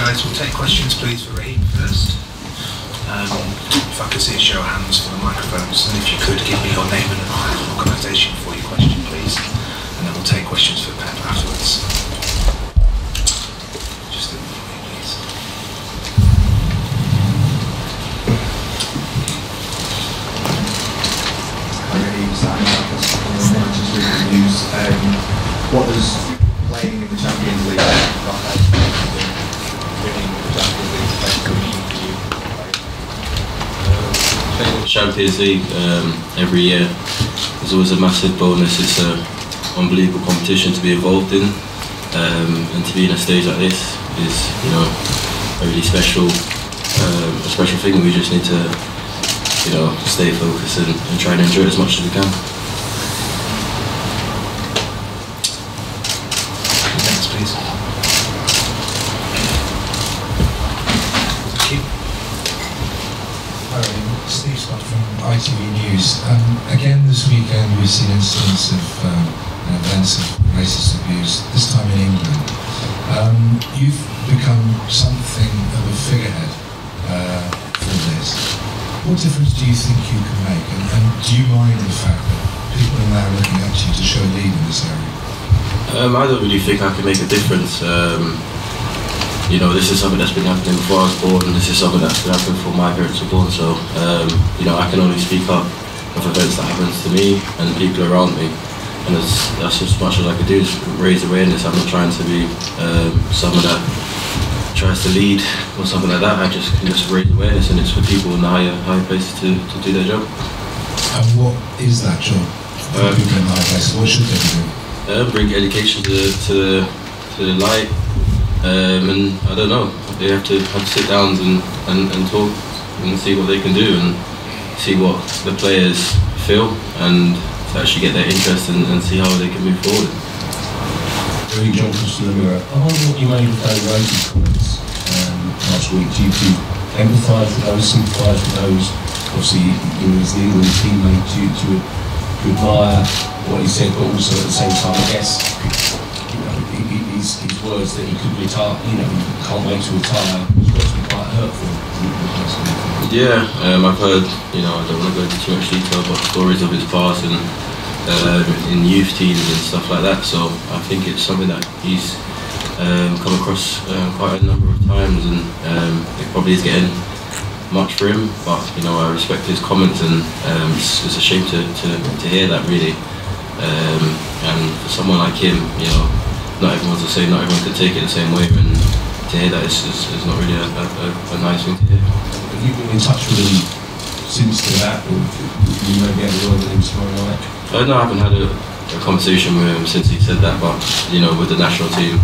guys. We'll take questions, please, for Raheem first. If I could see a show of hands for the microphones, and if you could give me your name and organisation for your question, please, and then we'll take questions for Pep afterwards. Just a minute, please. Raheem Sterling, Manchester News. What does playing in the Champions League look like? Winning the Champions League mean for you? Playing the Champions League every year is always a massive bonus. It's an unbelievable competition to be involved in, and to be in a stage like this is, you know, a really special thing. We just need to, you know, stay focused and try and enjoy it as much as we can. Thanks, please. Thank you. Hi, Steve Scott from ITV News. Again this weekend we've seen incidents of events of racist abuse, this time in England. You've become something of a figurehead for this. What difference do you think you can make, and do you mind the fact that people are now looking up to you to show lead in this area? I don't really think I can make a difference. You know, this is something that's been happening before I was born, and this is something that's been happening before my parents were born, so you know, I can only speak up of events that happens to me and people around me, and that's as much as I can do, is raise awareness. I'm not trying to be someone that tries to lead or something like that. I just can just raise awareness, and it's for people in the higher places to do their job. And what is that job? People in high places, what should they be doing? Bring education to the light, and I don't know, they have to sit down and talk and see what they can do and see what the players feel, and to actually get their interest and see how they can move forward. John Costello, I wonder what you made of those racist comments last week. Do you empathise with those, sympathise with those? Obviously, you know, he's an England teammate. Do you admire what he said, but also at the same time, I guess, you know, his words that he could retire, you know, he can't wait to retire, has got to be quite hurtful. Yeah, I've heard, you know, I don't want to go into too much detail, but stories of his past and in youth teams and stuff like that, so I think it's something that he's come across quite a number of times, and it probably is getting much for him, but you know, I respect his comments, and it's a shame to hear that, really. And for someone like him, you know, not everyone could take it the same way, and to hear that is not really a nice thing to hear. Have you been in touch with him since that, or you maybe have a word with him tomorrow night? No, I haven't had a conversation with him since he said that, but you know, with the national team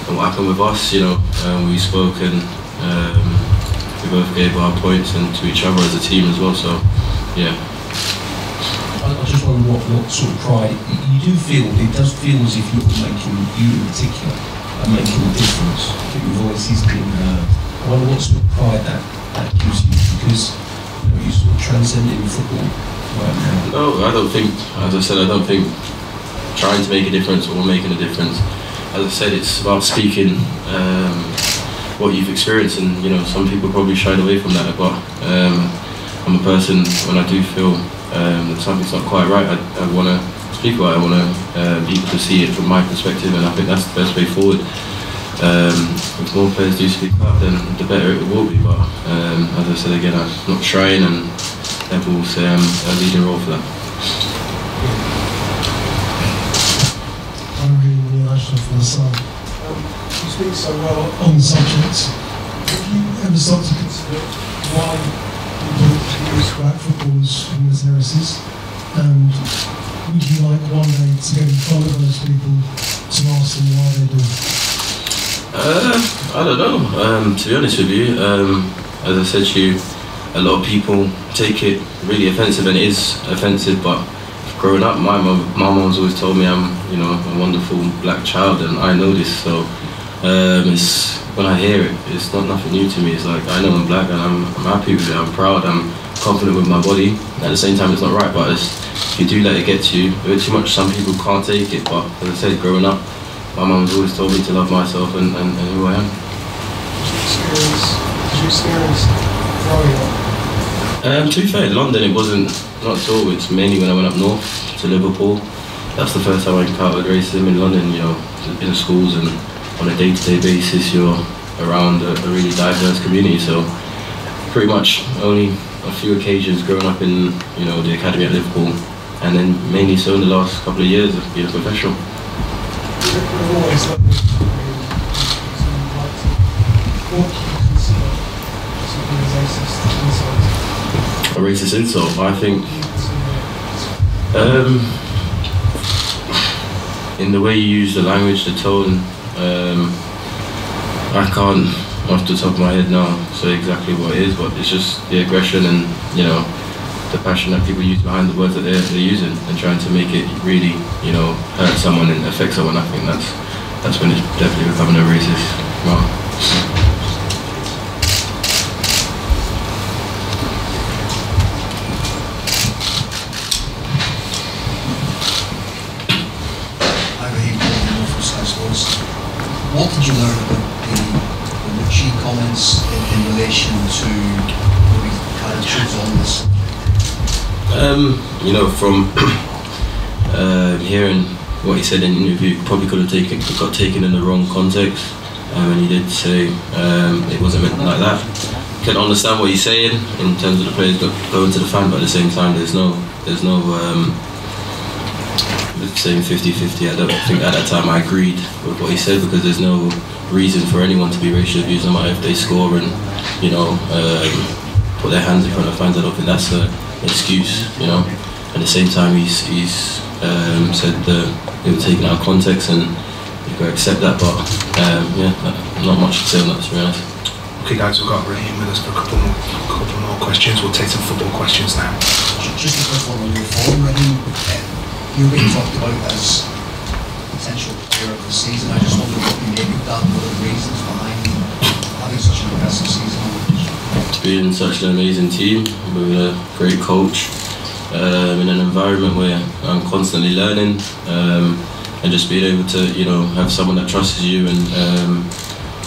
and what happened with us, you know, we spoke, and we both gave our points and to each other as a team as well, so yeah. I just wonder what sort of pride you do feel. It does feel as if you're making, you in particular, are making a difference, that your voice is being heard. I wonder what sort of pride that gives you, because you know, you're sort of transcending football right now. No, I don't think, as I said, I don't think trying to make a difference or making a difference. As I said, it's about speaking what you've experienced, and you know, some people probably shied away from that, but I'm a person, when I do feel that something's not quite right, I want to speak about it. I want to be able to see it from my perspective, and I think that's the best way forward. If more players do speak up, then the better it will be, but as I said again, I'm not trying, and people will say I'm a leading role for that. I'm really Ashton from the Sun. You speak so well on the subject. Have you ever stopped to consider why people use black footballers from this heresies? And would you like one day to go in front of those people to ask them why they do it? I don't know, to be honest with you. As I said to you, a lot of people take it really offensive, and it is offensive, but growing up, my mum's always told me I'm, you know, a wonderful black child, and I know this, so it's, when I hear it, it's not nothing new to me. It's like, I know I'm black, and I'm happy with it, I'm proud, I'm confident with my body. At the same time, it's not right, but if you do let it get to you a bit too much, some people can't take it, but as I said, growing up, my mum's always told me to love myself and who I am. did you experience growing up? To be fair, in London it wasn't, not at all. It's mainly when I went up north to Liverpool. That's the first time I encountered racism in London, you know, in the schools, and on a day-to-day basis you're around a really diverse community. So pretty much only a few occasions growing up in, you know, the academy at Liverpool, and then mainly so in the last couple of years of being a professional. A racist insult, I think. In the way you use the language, the tone, I can't, off the top of my head now, say exactly what it is, but it's just the aggression and, you know, the passion that people use behind the words that they're using, and trying to make it really, you know, hurt someone and affect someone. I think that's when it's definitely becoming a racist mark. Raheem Sterling from Sky Sports. What did you learn about the Ritchie comments in relation to maybe attitudes on this? You know, from hearing what he said in the interview, probably got taken in the wrong context. And he did say it wasn't meant like that. Can understand what he's saying in terms of the players going to the fan, but at the same time, there's no saying 50-50. I don't think at that time I agreed with what he said, because there's no reason for anyone to be racially abused, no matter if they score and, you know, put their hands in front of fans. I don't think that's an excuse, you know. At the same time, he's said that it was taken out of context, and you've got to accept that. But yeah, not much to say on that, to be honest. Okay, guys, we've got Raheem with us for a couple more questions. We'll take some football questions now. Just a quick one on your form, Raheem. You're being talked about as potential player of the season. I just wonder what you maybe done, what the reasons behind having such an impressive season. To be in such an amazing team with a great coach, in an environment where I'm constantly learning, and just being able to, you know, have someone that trusts you and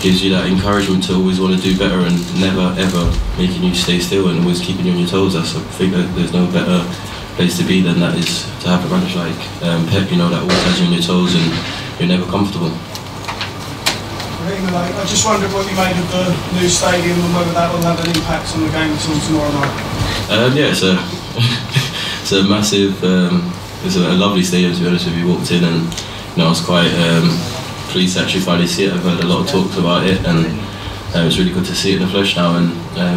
gives you that encouragement to always want to do better, and never ever making you stay still and always keeping you on your toes. I think that there's no better place to be than that is to have a manager like Pep, you know, that always has you on your toes and you're never comfortable. I just wondered what you made of the new stadium and whether that will have an impact on the game until tomorrow night. Yeah, it's a massive, it's a lovely stadium, to be honest with you. Walked in and, you know, I was quite pleased to actually finally see it. I've heard a lot of talks about it, and it's really good to see it in the flesh now, and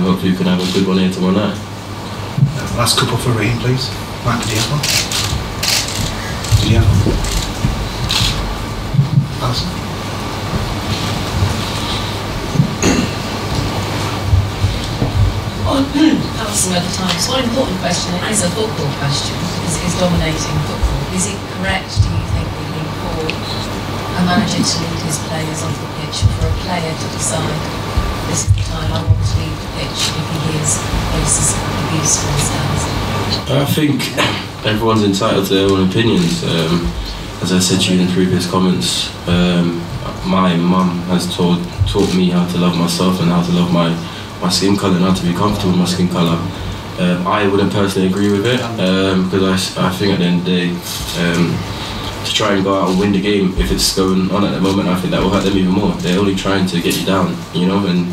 hopefully we can have a good one here tomorrow night. Last couple for Raheem, please. Matt, did you have one? Did you have one? Alison? Alison at the Times. One important question, it is a football question, is dominating football. Is it correct, do you think, Raheem, for a manager to lead his players off the pitch, for a player to decide this is the time I want to leave the pitch if he hears racist abuse from his fans? I think everyone's entitled to their own opinions. As I said to you in previous comments, my mum has taught me how to love myself and how to love my skin colour and how to be comfortable with my skin colour. I wouldn't personally agree with it, because I think at the end of the day, to try and go out and win the game, if it's going on at the moment, I think that will hurt them even more. They're only trying to get you down, you know, and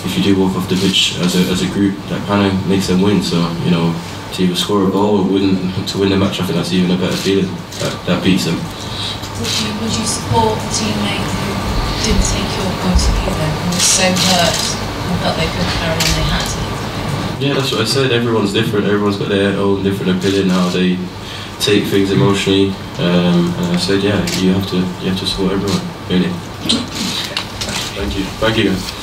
if you do walk off the pitch as a group, that kind of makes them win. So, you know, to either score a goal or to win the match, I think that's even a better feeling. That beats them. Would you support a teammate who didn't take your point of view then, and was so hurt and felt they couldn't carry on, they had to? Yeah, that's what I said. Everyone's different. Everyone's got their own different opinion, how they take things emotionally. And I said, yeah, you have to support everyone, really. Thank you. Thank you, guys.